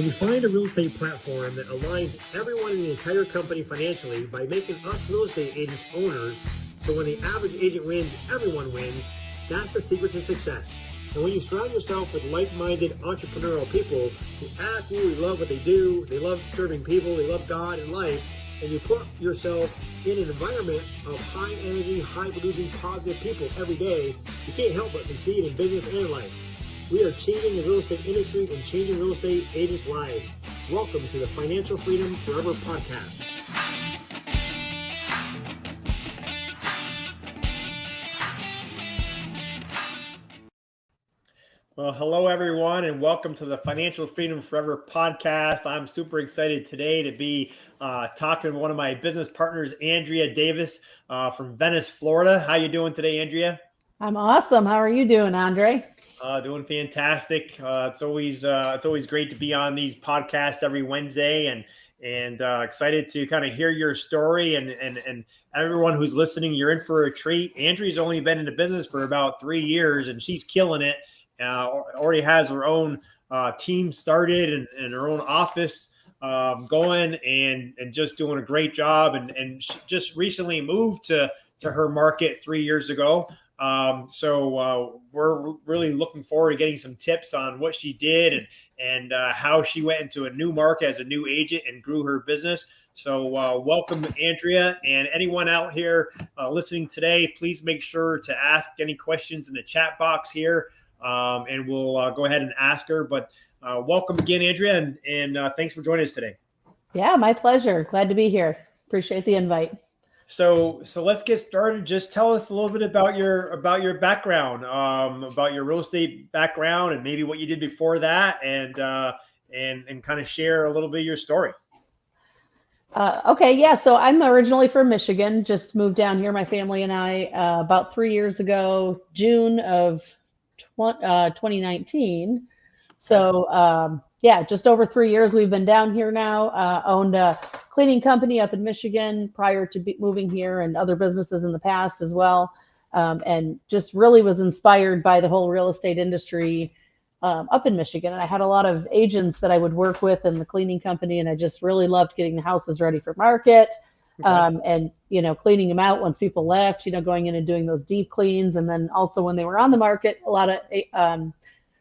Can you find a real estate platform that aligns everyone in the entire company financially by making us real estate agents owners, so when the average agent wins, everyone wins? That's the secret to success. And when you surround yourself with like-minded entrepreneurial people who absolutely love what they do, they love serving people, they love God and life, and you put yourself in an environment of high energy, high producing, positive people every day, you can't help but succeed in business and life. We are changing the real estate industry and changing real estate agents' lives. Welcome to the Financial Freedom Forever podcast. Well, hello, everyone, and welcome to the Financial Freedom Forever podcast. I'm super excited today to be talking to one of my business partners, Andrea Davis from Venice, Florida. How you doing today, Andrea? I'm awesome. How are you doing, Andre? Doing fantastic. It's always great to be on these podcasts every Wednesday, and excited to kind of hear your story. And everyone who's listening, you're in for a treat. Andrea's only been in the business for about 3 years, and she's killing it. Already has her own team started and her own office going, and just doing a great job. And she just recently moved to her market 3 years ago. So we're really looking forward to getting some tips on what she did and how she went into a new market as a new agent and grew her business. So welcome, Andrea, and anyone out here listening today, please make sure to ask any questions in the chat box here, and we'll go ahead and ask her. But welcome again, Andrea, and thanks for joining us today. Yeah, my pleasure. Glad to be here. Appreciate the invite. So let's get started. Just tell us a little bit about your background, about your real estate background, and maybe what you did before that, and kind of share a little bit of your story. Okay, yeah. So I'm originally from Michigan. Just moved down here, my family and I, about 3 years ago, June of 2019. So yeah, just over 3 years we've been down here now. Owned a cleaning company up in Michigan prior to moving here, and other businesses in the past as well. And just really was inspired by the whole real estate industry up in Michigan. And I had a lot of agents that I would work with in the cleaning company, and I just really loved getting the houses ready for market. Okay. And, cleaning them out once people left, going in and doing those deep cleans. And then also when they were on the market, a lot of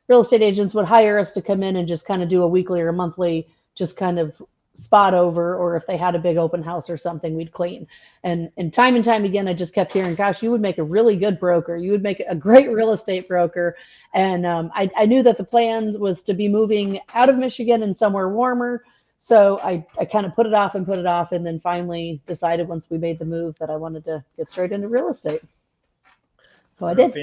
real estate agents would hire us to come in and just kind of do a weekly or a monthly, just kind of spot over, or if they had a big open house or something, we'd clean. And time again, I just kept hearing, gosh, you would make a really good broker. You would make a great real estate broker. And I knew that the plan was to be moving out of Michigan and somewhere warmer. So I kind of put it off, and then finally decided once we made the move that I wanted to get straight into real estate. So I did.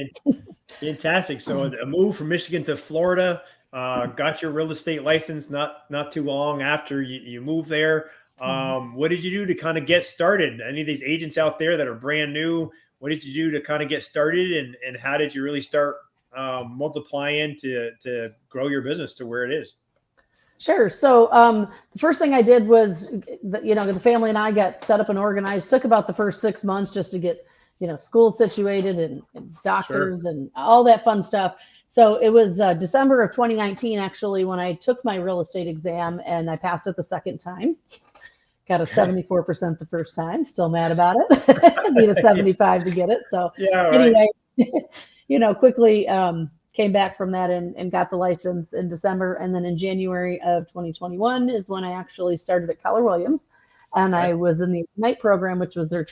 Fantastic. So a move from Michigan to Florida, got your real estate license not too long after you moved there. What did you do to kind of get started? Any of these agents out there that are brand new, what did you do to kind of get started, and how did you really start multiplying to grow your business to where it is? Sure. So the first thing I did was, the family and I got set up and organized. Took about the first 6 months just to get, school situated and doctors Sure. and all that fun stuff. So it was December of 2019, actually, when I took my real estate exam, and I passed it the second time. Got a 74% the first time. Still mad about it. Need a 75 to get it. So yeah, anyway, right. Quickly came back from that and got the license in December. And then in January of 2021 is when I actually started at Keller Williams. And I was in the Ignite program, which was their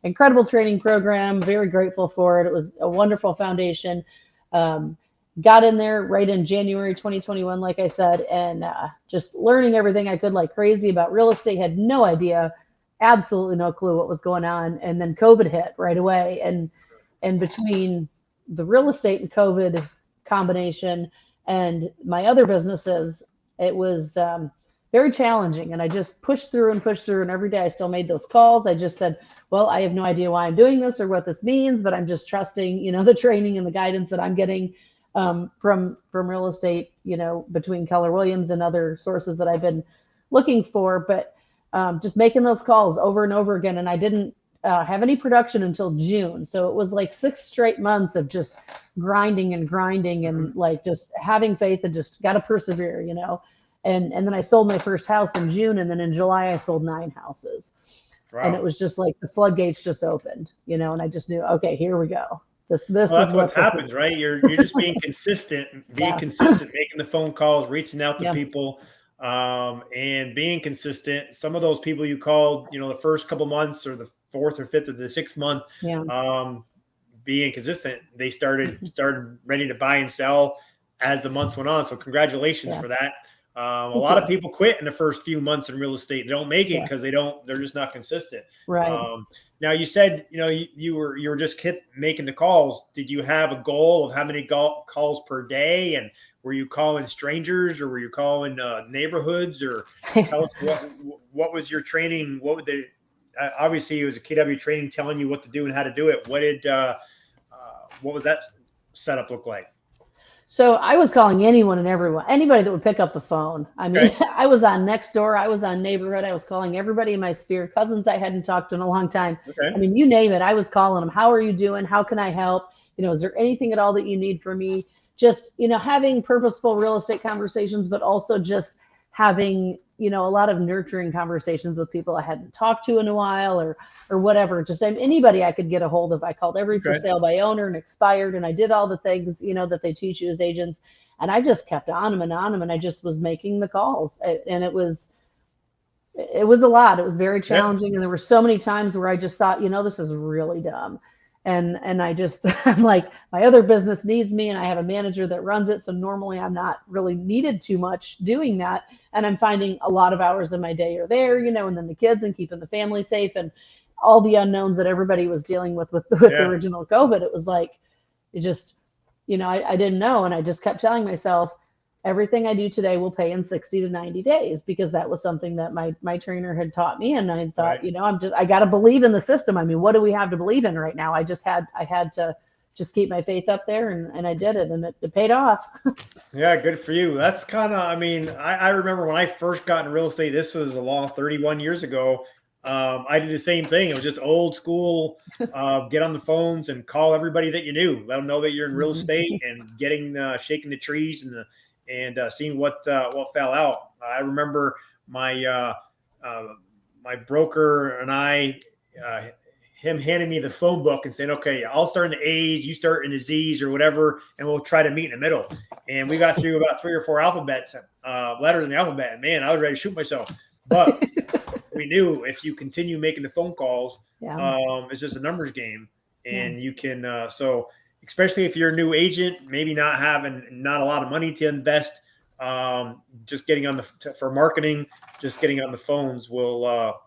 incredible training program. Very grateful for it. It was a wonderful foundation. Got in there right in January 2021, like I said, and just learning everything I could like crazy about real estate. Had no idea, absolutely no clue what was going on. And then COVID hit right away. And between the real estate and COVID combination and my other businesses, it was very challenging. And I just pushed through. And every day I still made those calls. I just said, well, I have no idea why I'm doing this or what this means, but I'm just trusting, the training and the guidance that I'm getting from real estate, between Keller Williams and other sources that I've been looking for, but just making those calls over and over again. And I didn't have any production until June. So it was like 6 straight months of just grinding and like just having faith and just got to persevere, And then I sold my first house in June, and then in July I sold 9 houses. Wow. And it was just like the floodgates just opened, and I just knew, okay, here we go. This Well, is that's what happens, right? You're just being consistent, making the phone calls, reaching out to people, and being consistent. Some of those people you called, the first couple months or the 4th or 5th or the 6th month, being consistent, they started ready to buy and sell as the months went on. So congratulations for that. A lot of people quit in the first few months in real estate. They don't make it because they're just not consistent. Right. Now you said, you were just kept making the calls. Did you have a goal of how many calls per day? And were you calling strangers, or were you calling neighborhoods? Or tell us what was your training? What would obviously it was a KW training telling you what to do and how to do it. What was that setup look like? So I was calling anyone and everyone, anybody that would pick up the phone. I mean, I was on Nextdoor, I was on Neighborhood, I was calling everybody in my sphere, cousins I hadn't talked to in a long time. I mean, you name it, I was calling them. How are you doing? How can I help? Is there anything at all that you need from me? Just, having purposeful real estate conversations, but also just having, a lot of nurturing conversations with people I hadn't talked to in a while, or whatever. Just anybody I could get a hold of. I called every for sale by owner and expired, and I did all the things, that they teach you as agents. And I just kept on them, and I just was making the calls. And it was a lot. It was very challenging. And there were so many times where I just thought, this is really dumb. And I just, I'm like, my other business needs me, and I have a manager that runs it. So normally I'm not really needed too much doing that. And I'm finding a lot of hours of my day are there, and then the kids and keeping the family safe and all the unknowns that everybody was dealing with the original COVID. It was like, it just, I didn't know. And I just kept telling myself, everything I do today will pay in 60 to 90 days, because that was something that my trainer had taught me. And I thought, I got to believe in the system. I mean, what do we have to believe in right now? I had to just keep my faith up there, and I did it, and it paid off. Yeah. Good for you. That's kind of, I remember when I first got in real estate, this was a long 31 years ago. I did the same thing. It was just old school, get on the phones and call everybody that you knew, let them know that you're in real estate, and shaking the trees and seeing what fell out. I remember my broker and I, him handing me the phone book and saying, okay, I'll start in the A's, you start in the Z's or whatever, and we'll try to meet in the middle. And we got through about 3 or 4 letters in the alphabet. And man, I was ready to shoot myself. But we knew if you continue making the phone calls, it's just a numbers game. And you can, so especially if you're a new agent, maybe not a lot of money to invest, just getting for marketing, just getting on the phones will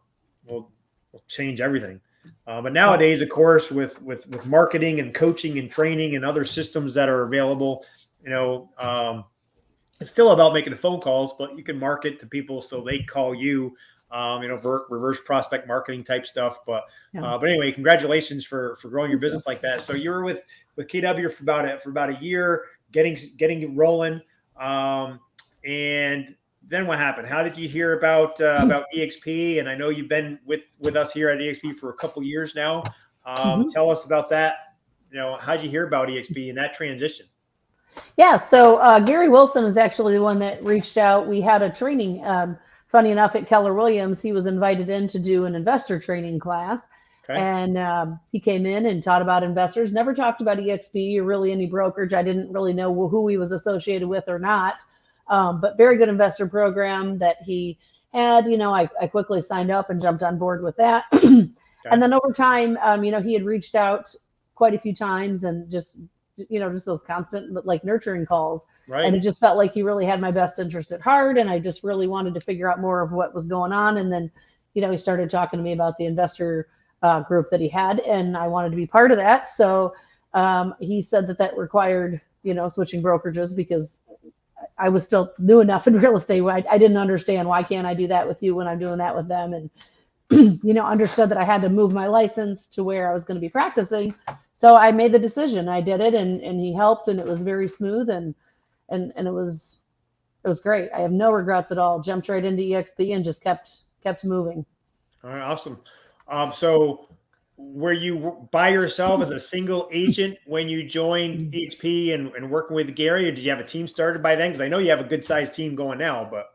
change everything. But nowadays, of course, with marketing and coaching and training and other systems that are available, it's still about making the phone calls, but you can market to people so they call you, reverse prospect marketing type stuff. But anyway, congratulations for growing your business like that. So you were with KW for about a year, getting it rolling. And then what happened? How did you hear about EXP? And I know you've been with us here at EXP for a couple years now. Tell us about that. How did you hear about EXP and that transition? Yeah. So Gary Wilson is actually the one that reached out. We had a training, funny enough, at Keller Williams. He was invited in to do an investor training class. And he came in and taught about investors, never talked about EXP or really any brokerage. I didn't really know who he was associated with or not. But very good investor program that he had. I quickly signed up and jumped on board with that. And then over time, he had reached out quite a few times, and just those constant like nurturing calls. Right. And it just felt like he really had my best interest at heart. And I just really wanted to figure out more of what was going on. And then, he started talking to me about the investor group that he had, and I wanted to be part of that. So he said that required, switching brokerages, because I was still new enough in real estate. I didn't understand, why can't I do that with you when I'm doing that with them? And, understood that I had to move my license to where I was going to be practicing. So I made the decision. I did it, and he helped, and it was very smooth, and it was great. I have no regrets at all. Jumped right into EXP and just kept moving. All right. Awesome. So were you by yourself as a single agent when you joined EXP and working with Gary, or did you have a team started by then? Because I know you have a good sized team going now, but.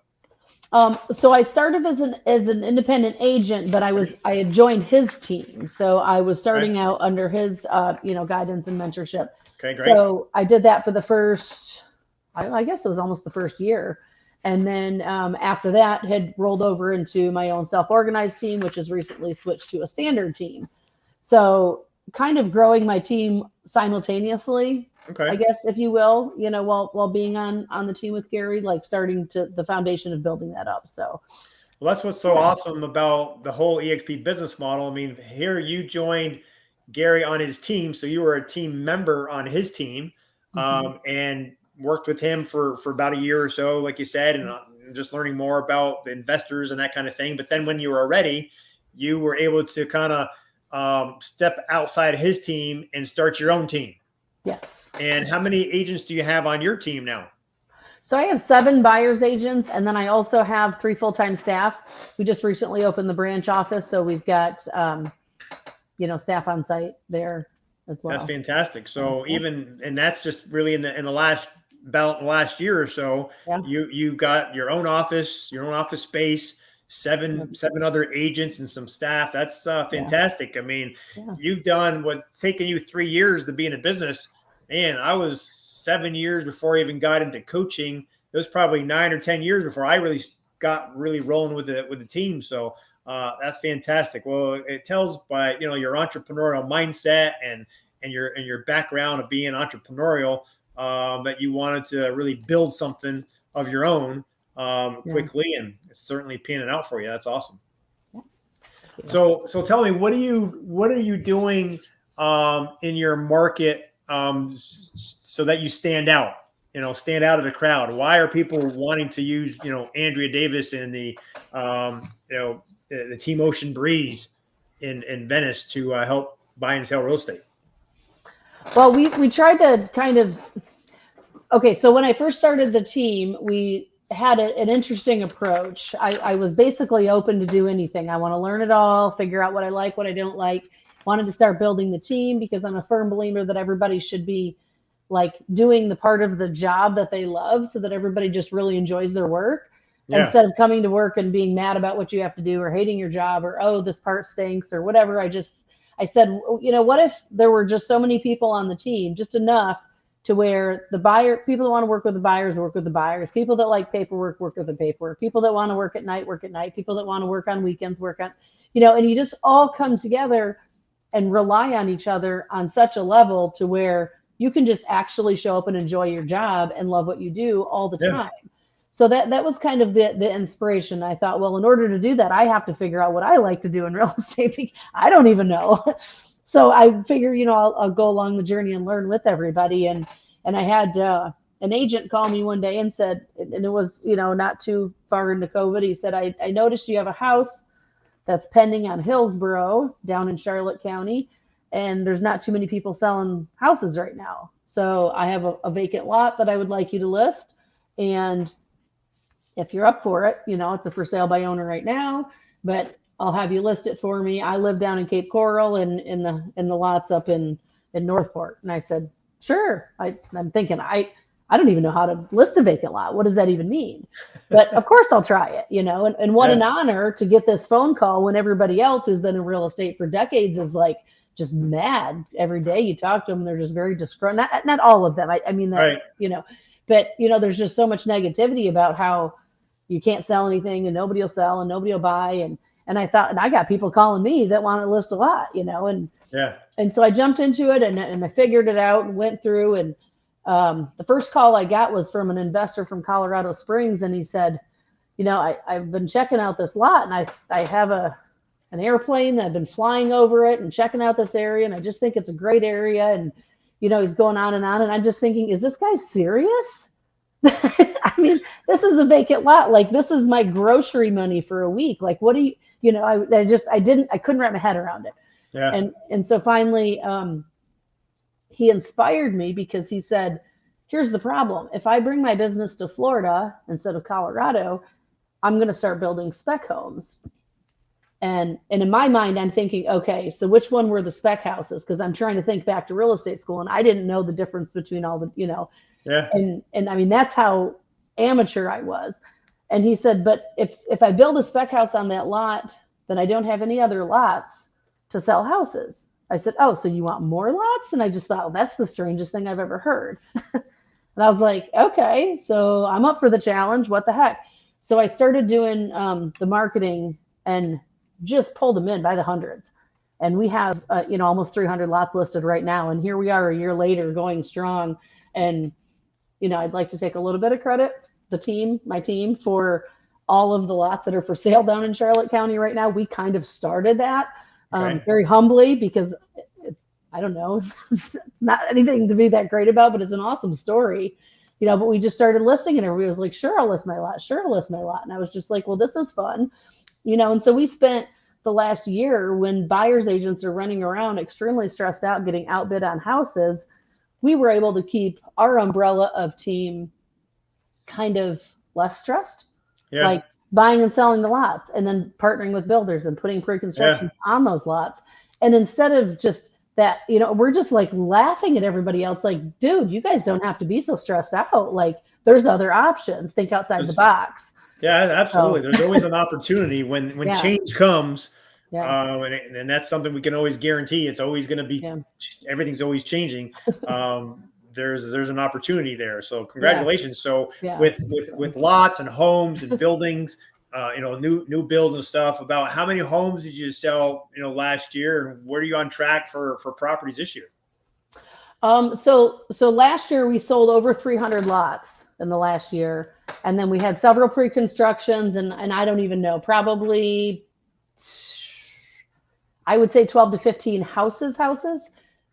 So I started as an independent agent, but I had joined his team. So I was Okay. starting out under his guidance and mentorship. Okay, great. So I did that for the first, I guess it was almost the first year. And then after that had rolled over into my own self-organized team, which has recently switched to a standard team. So kind of growing my team simultaneously, I Okay. guess, if you will, while being on the team with Gary, like starting to the foundation of building that up. So Well, that's what's so yeah. awesome about the whole EXP business model. I mean, here you joined Gary on his team, so you were a team member on his team, Mhm. and worked with him for about a year or so, like you said, and just learning more about the investors and that kind of thing. But then when you were ready, you were able to kind of step outside his team and start your own team. Yes. And how many agents do you have on your team now? So I have 7 buyers agents, and then I also have 3 full-time staff. We just recently opened the branch office, so we've got staff on site there as That's well. fantastic. So, So yeah, even, and that's just really in the last, about the last year or so, yeah, you've got your own office space, yeah, seven other agents and some staff. That's yeah, fantastic. I mean, yeah. you've done what's taken you 3 years to be in a business. Man, I was 7 years before I even got into coaching. It was probably 9 or 10 years before I really got really rolling with the team. So that's fantastic. Well, it tells by your entrepreneurial mindset and your background of being entrepreneurial, that you wanted to really build something of your own Yeah. quickly, and it's certainly panning out for you. That's awesome. Yeah. Thank you. So tell me, what are you doing in your market, so that you stand out? Stand out of the crowd. Why are people wanting to use Andrea Davis and the Team Ocean Breeze in Venice to help buy and sell real estate? Well, we tried to kind of okay. So when I first started the team, we had an interesting approach. I was basically open to do anything. I want to learn it all, figure out what I like, what I don't like. Wanted to start building the team because I'm a firm believer that everybody should be like doing the part of the job that they love so that everybody just really enjoys their work Yeah, instead of coming to work and being mad about what you have to do or hating your job or, oh, this part stinks or whatever. I said, what if there were just so many people on the team, just enough to where people that want to work with the buyers work with the buyers, people that like paperwork work with the paperwork, people that want to work at night work at night, people that want to work on weekends work on, and you just all come together and rely on each other on such a level to where you can just actually show up and enjoy your job and love what you do all the yeah, time. So that was kind of the inspiration. I thought, well, in order to do that, I have to figure out what I like to do in real estate. I don't even know. So I figure, I'll go along the journey and learn with everybody. And I had an agent call me one day and said, and it was, not too far into COVID. He said, I noticed you have a house that's pending on Hillsborough down in Charlotte County, and there's not too many people selling houses right now. So I have a vacant lot that I would like you to list. And if you're up for it, it's a for sale by owner right now, but I'll have you list it for me. I live down in Cape Coral and in the lots up in Northport. And I said, sure. I'm thinking, I don't even know how to list a vacant lot. What does that even mean? But of course I'll try it, and what yeah, an honor to get this phone call when everybody else who's been in real estate for decades is like just mad every day. You talk to them, they're just very disgruntled. Not all of them. I mean that, right. but there's just so much negativity about how you can't sell anything and nobody will sell and nobody will buy. And I thought, and I got people calling me that want to list a lot, Yeah, and so I jumped into it and I figured it out and went through. And the first call I got was from an investor from Colorado Springs. And he said, I've been checking out this lot and I have an airplane that I've been flying over it and checking out this area. And I just think it's a great area. And, he's going on. And I'm just thinking, is this guy serious? I mean, this is a vacant lot. Like, this is my grocery money for a week. Like, what do you, I couldn't wrap my head around it. yeah, And so finally, he inspired me because he said, here's the problem. If I bring my business to Florida instead of Colorado, I'm going to start building spec homes. And in my mind, I'm thinking, okay, so which one were the spec houses? Because I'm trying to think back to real estate school, and I didn't know the difference between all the, yeah, and I mean, that's how amateur I was. And he said, but if I build a spec house on that lot, then I don't have any other lots to sell houses. I said, oh, so you want more lots? And I just thought, well, that's the strangest thing I've ever heard. And I was like, okay, so I'm up for the challenge. What the heck? So I started doing the marketing and just pulled them in by the hundreds. And we have, almost 300 lots listed right now. And here we are a year later going strong. And, I'd like to take a little bit of credit, my team, for all of the lots that are for sale down in Charlotte County right now. We kind of started that very humbly because I don't know, it's not anything to be that great about, but it's an awesome story, but we just started listing and everybody was like, sure, I'll list my lot. Sure, I'll list my lot. And I was just like, well, this is fun, and so we spent the last year when buyers agents are running around extremely stressed out, getting outbid on houses. We were able to keep our umbrella of team kind of less stressed, like buying and selling the lots and then partnering with builders and putting pre-construction on those lots. And instead of just that, we're just like laughing at everybody else. Like, dude, you guys don't have to be so stressed out. Like there's other options. Think outside the box. Yeah, absolutely. So, there's always an opportunity when change comes. And that's something we can always guarantee. It's always going to be, everything's always changing. There's an opportunity there. So congratulations. So with lots and homes and buildings, new builds and stuff, about how many homes did you sell, last year, and where are you on track for properties this year? So last year we sold over 300 lots in the last year. And then we had several pre-constructions and I don't even know, probably I would say 12 to 15 houses,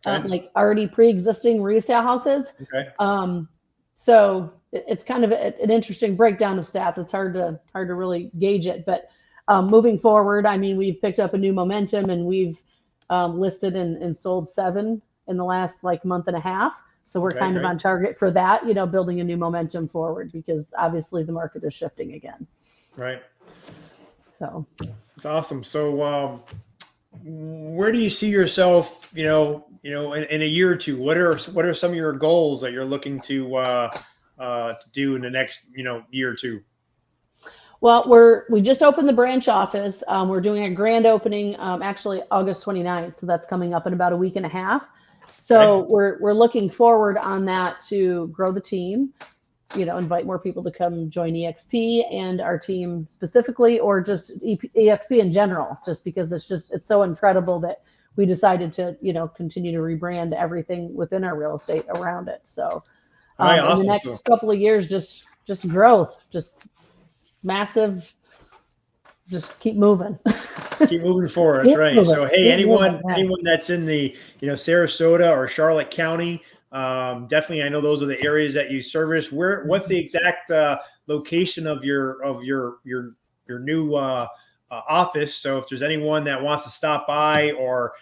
like already pre-existing resale houses. So it's kind of an interesting breakdown of stats. It's hard to really gauge it, but moving forward, I mean, we've picked up a new momentum and we've listed and sold 7 in the last month and a half. So we're kind of on target for that, building a new momentum forward because obviously the market is shifting again. Right. So it's awesome. So where do you see yourself, in a year or two? What are some of your goals that you're looking to do in the next, year or two? Well, we just opened the branch office. We're doing a grand opening, actually August 29th. So that's coming up in about a week and a half. So we're looking forward on that to grow the team, invite more people to come join EXP and our team specifically, or just EXP in general, just because it's so incredible that we decided to, continue to rebrand everything within our real estate around it. So in the next couple of years, just growth, just massive, just keep moving. Keep moving forward. That's right. So, hey, anyone that's in the, Sarasota or Charlotte County, definitely, I know those are the areas that you service. What's the exact location of your new office? So if there's anyone that wants to stop by or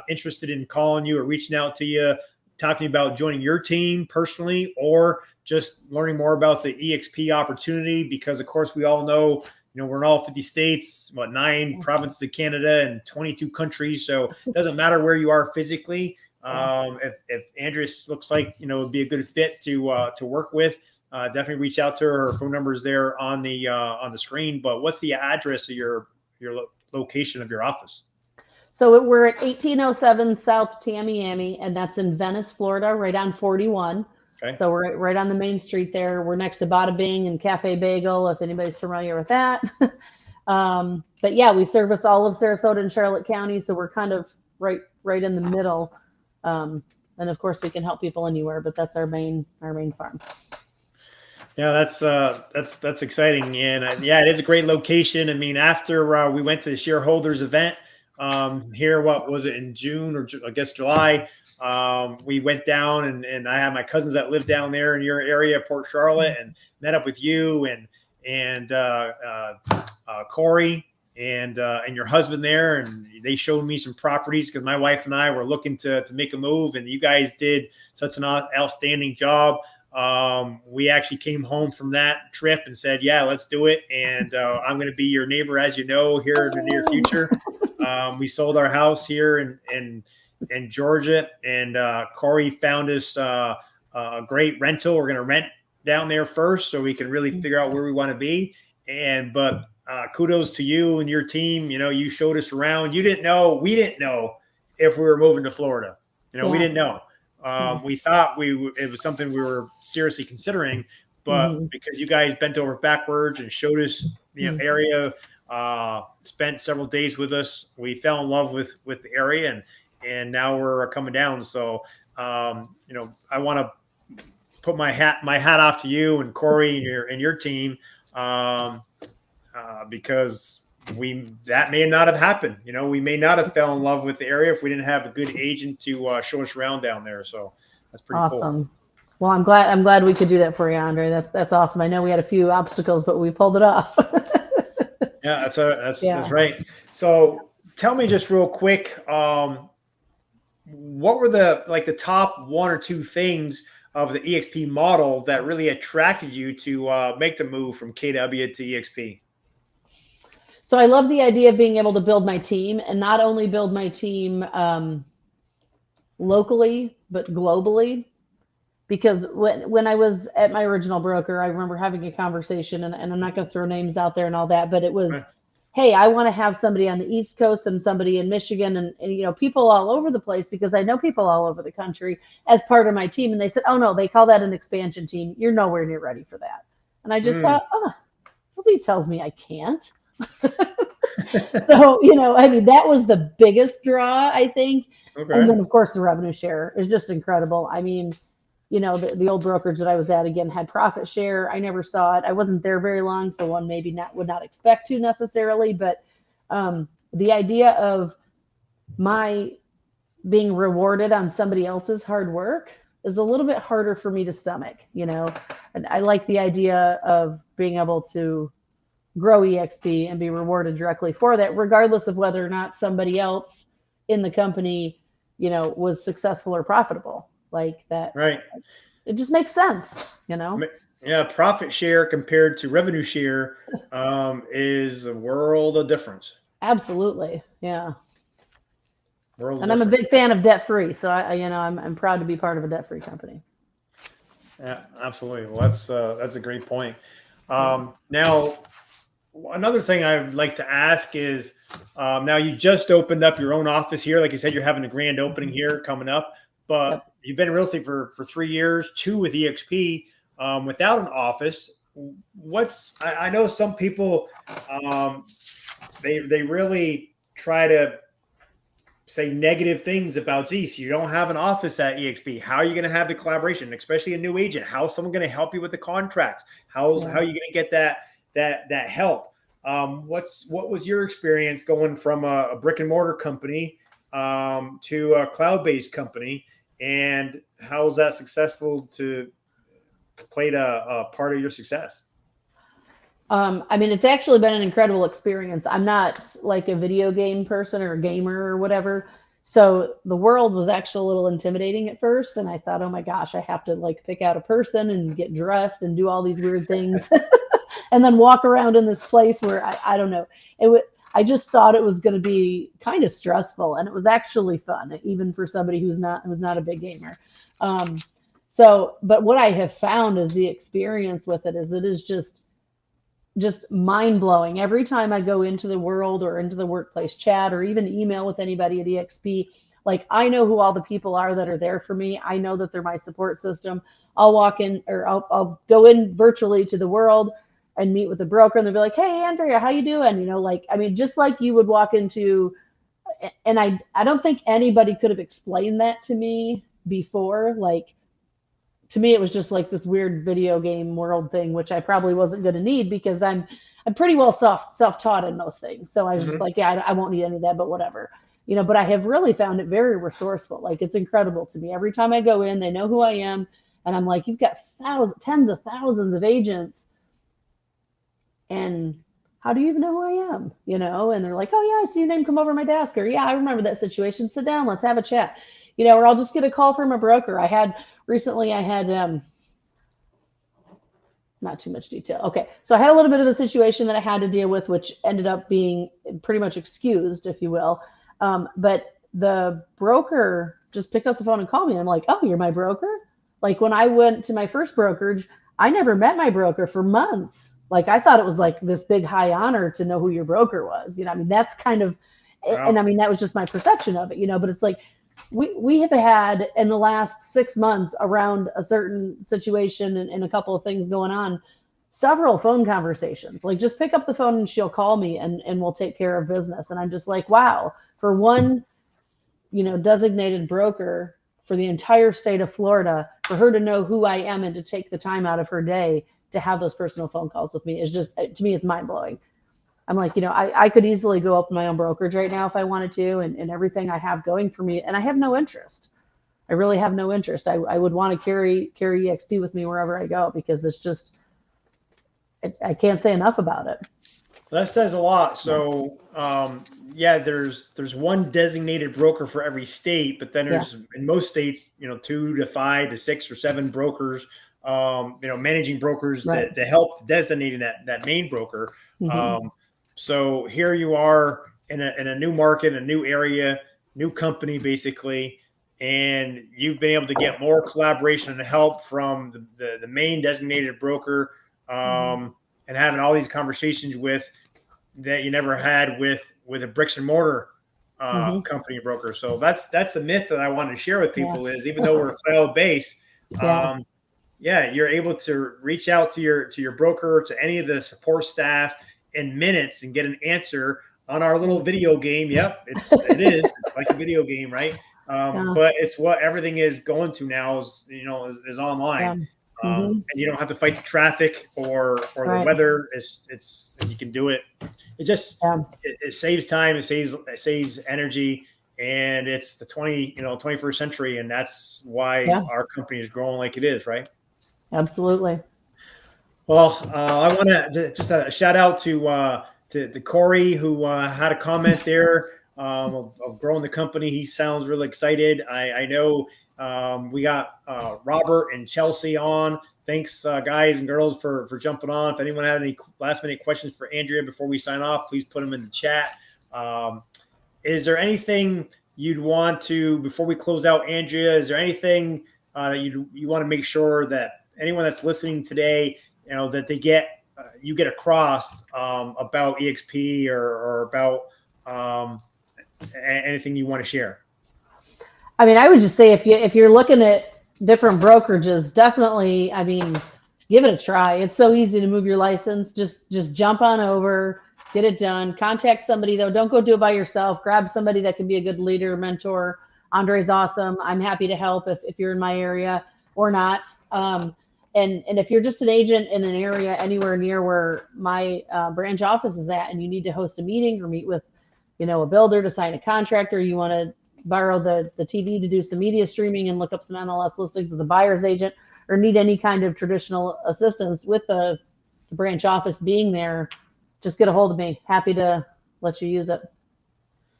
interested in calling you or reaching out to you, talking about joining your team personally, or just learning more about the EXP opportunity, because of course we all know, we're in all 50 states, 9 provinces of Canada and 22 countries. So it doesn't matter where you are physically. If Andrea looks like, would be a good fit to work with, definitely reach out to her. Her phone number is there on the screen. But what's the address of your location of your office? So we're at 1807 South Tamiami, and that's in Venice, Florida, right on 41. Okay. So we're right on the main street there. We're next to Bada Bing and Cafe Bagel, if anybody's familiar with that. But yeah, we service all of Sarasota and Charlotte County, so we're kind of right in the middle. And of course, we can help people anywhere, but that's our main farm. Yeah, that's exciting, and it is a great location. I mean, after we went to the shareholders event here, what was it, in June or I guess July? We went down and I have my cousins that live down there in your area, Port Charlotte, and met up with you and Corey and your husband there, and they showed me some properties because my wife and I were looking to make a move, and you guys did such an outstanding job. We actually came home from that trip and said, yeah, let's do it. And I'm going to be your neighbor, as you know, here in the near future. We sold our house here in Georgia, and Corey found us a great rental. We're going to rent down there first so we can really figure out where we want to be. but kudos to you and your team. You showed us around. We didn't know if we were moving to Florida. We didn't know. We thought it was something we were seriously considering, but because you guys bent over backwards and showed us the area, spent several days with us, we fell in love with the area, and now we're coming down. So I want to put my hat off to you and Corey and your team, because that may not have happened. We may not have fell in love with the area if we didn't have a good agent to show us around down there. So that's pretty awesome. Cool. Well, I'm glad we could do that for you, Andre. That's awesome. I know we had a few obstacles, but we pulled it off. Yeah, that's right. So tell me just real quick, what were the top one or two things of the EXP model that really attracted you to make the move from KW to EXP? So I love the idea of being able to build my team, and not only build my team locally, but globally. Because when I was at my original broker, I remember having a conversation, and I'm not going to throw names out there and all that, but it was, right. Hey, I want to have somebody on the East Coast and somebody in Michigan and people all over the place, because I know people all over the country as part of my team. And they said, oh no, they call that an expansion team. You're nowhere near ready for that. And I just thought, nobody tells me I can't. So, that was the biggest draw, I think. Okay. And then of course the revenue share is just incredible. The old brokerage that I was at, again, had profit share. I never saw it. I wasn't there very long, so one maybe would not expect to necessarily, but the idea of my being rewarded on somebody else's hard work is a little bit harder for me to stomach, and I like the idea of being able to grow EXP and be rewarded directly for that, regardless of whether or not somebody else in the company, was successful or profitable. Like that, right? It just makes sense, Yeah, profit share compared to revenue share is a world of difference. Absolutely, yeah. And I'm a big fan of debt free, so I'm proud to be part of a debt free company. Yeah, absolutely. Well, that's a great point. Now, another thing I'd like to ask is, now you just opened up your own office here. Like you said, you're having a grand opening here coming up. But you've been in real estate for 3 years, 2 with EXP, without an office. I know some people, they really try to say negative things about, geez, you don't have an office at EXP. How are you going to have the collaboration, especially a new agent? How's someone going to help you with the contracts? How are you going to get that help? What was your experience going from a brick and mortar company to a cloud-based company, and how is that successful to played a part of your success? It's actually been an incredible experience. I'm not like a video game person or a gamer or whatever. So the world was actually a little intimidating at first. And I thought, oh my gosh, I have to pick out a person and get dressed and do all these weird things and then walk around in this place where I don't know. I just thought it was going to be kind of stressful, and it was actually fun, even for somebody who's not a big gamer. But what I have found is the experience with it is just mind blowing. Every time I go into the world or into the workplace chat or even email with anybody at EXP, I know who all the people are that are there for me. I know that they're my support system. I'll walk in, or I'll go in virtually to the world and meet with the broker, and they'll be like, hey, Andrea, how you doing? Just like you would walk into, and I don't think anybody could have explained that to me before. To me, it was just like this weird video game world thing, which I probably wasn't going to need because I'm pretty well self-taught in most things. So I was just like, yeah, I won't need any of that, but whatever, but I have really found it very resourceful. It's incredible to me. Every time I go in, they know who I am. And I'm like, you've got tens of thousands of agents. And how do you even know who I am? And they're like, oh yeah, I see your name come over my desk, or yeah, I remember that situation. Sit down, let's have a chat. Or I'll just get a call from a broker. I had not too much detail. Okay. So I had a little bit of a situation that I had to deal with, which ended up being pretty much excused, if you will. But the broker just picked up the phone and called me. And I'm like, oh, you're my broker? When I went to my first brokerage, I never met my broker for months. Like, I thought it was like this big high honor to know who your broker was. I mean, that's kind of, and I mean, that was just my perception of it, but it's like, we have had in the last 6 months around a certain situation and a couple of things going on, several phone conversations. Like, just pick up the phone and she'll call me and we'll take care of business. And I'm just like, wow, for one, designated broker for the entire state of Florida, for her to know who I am and to take the time out of her day to have those personal phone calls with me is just, to me, it's mind blowing. I'm like, I could easily go open my own brokerage right now if I wanted to, and everything I have going for me. And I have no interest. I really have no interest. I would want to carry EXP with me wherever I go, because it's just, I can't say enough about it. That says a lot. So, there's one designated broker for every state, but then there's in most states, 2 to 5 to 6 or 7 brokers, managing brokers to help designating that main broker. Mm-hmm. So here you are in a new market, a new area, new company, basically, and you've been able to get more collaboration and help from the main designated broker, and having all these conversations with that you never had with a bricks and mortar company broker. So that's the myth that I wanted to share with people is, even though we're cloud based, you're able to reach out to your broker, to any of the support staff in minutes and get an answer on our little video game. Yep, it is like a video game, right? But it's what everything is going to now is online. And you don't have to fight the traffic or the weather. It's you can do it. It just it saves time. It saves energy, and it's the 21st century, and that's why our company is growing like it is, right? Absolutely. Well, I want to just a shout out to Corey, who had a comment there of growing the company. He sounds really excited. I know we got Robert and Chelsea on. Thanks, guys and girls, for jumping on. If anyone had any last-minute questions for Andrea before we sign off, please put them in the chat. Is there anything you'd want to, before we close out, Andrea, is there anything that you want to make sure that anyone that's listening today, that they get you get across about EXP or about anything you want to share? I mean, I would just say if you're looking at different brokerages, definitely, I mean, give it a try. It's so easy to move your license. Just jump on over, get it done. Contact somebody, though. Don't go do it by yourself. Grab somebody that can be a good leader, mentor. Andre's awesome. I'm happy to help if you're in my area or not. And if you're just an agent in an area anywhere near where my branch office is at, and you need to host a meeting or meet with, a builder to sign a contract, or you want to borrow the TV to do some media streaming and look up some MLS listings with a buyer's agent, or need any kind of traditional assistance with the branch office being there, just get a hold of me. Happy to let you use it.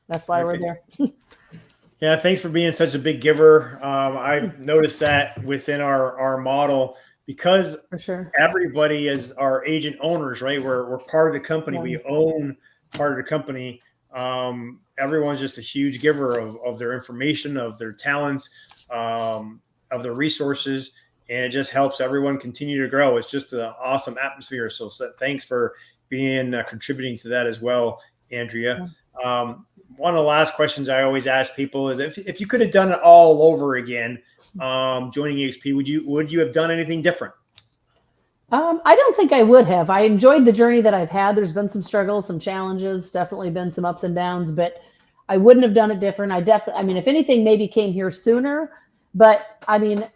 That's why we're there. Yeah, thanks for being such a big giver. I've noticed that within our model, because for sure everybody is our agent owners, right? We're part of the company. We own part of the company. Everyone's just a huge giver of their information, of their talents, of their resources, and it just helps everyone continue to grow. It's just an awesome atmosphere. So thanks for being contributing to that as well, Andrea. One of the last questions I always ask people is, if you could have done it all over again, joining EXP, would you have done anything different? I don't think I would have. I enjoyed the journey that I've had. There's been some struggles, some challenges, definitely been some ups and downs, but I wouldn't have done it different. I mean, if anything, maybe came here sooner, but I mean,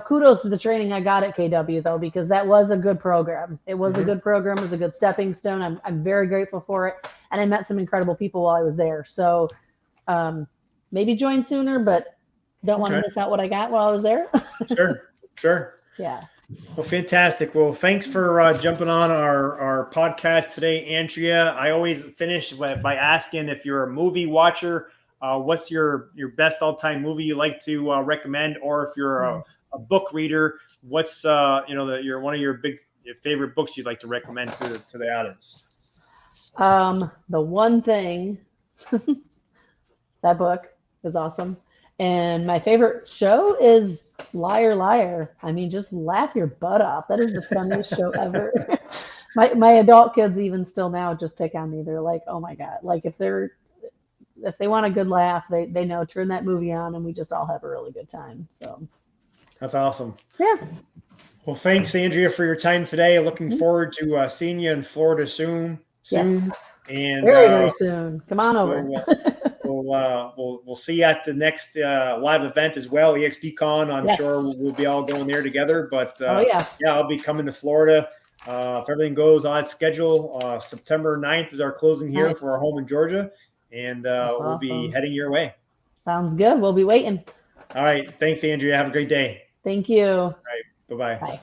kudos to the training I got at KW, though, because that was a good program. It was a good program. It was a good stepping stone. I'm very grateful for it. And I met some incredible people while I was there. So maybe join sooner, but don't want to miss out what I got while I was there. Sure. Yeah. Well, fantastic. Well, thanks for jumping on our podcast today, Andrea. I always finish by asking, if you're a movie watcher, what's your best all-time movie you like to recommend? Or if you're a book reader, what's your one of your favorite books you'd like to recommend to the audience? The One Thing, that book is awesome. And my favorite show is Liar Liar. I mean, just laugh your butt off. That is the funniest show ever. My adult kids even still now just pick on me. They're like, oh my God. Like if they want a good laugh, they know, turn that movie on and we just all have a really good time. So That's awesome. yeah. Well, thanks, Andrea, for your time today. Looking forward to seeing you in Florida soon. Yes. And Very soon. Come on over. we'll see you at the next live event as well. EXPCon, I'm Yes. sure we'll be all going there together. But Oh yeah. I'll be coming to Florida. If everything goes on schedule, September 9th is our closing here Nice. for our home in Georgia. And we'll be awesome. heading your way. Sounds good. We'll be waiting. All right. Thanks, Andrea. Have a great day. Thank you. All right. Bye-bye. Bye.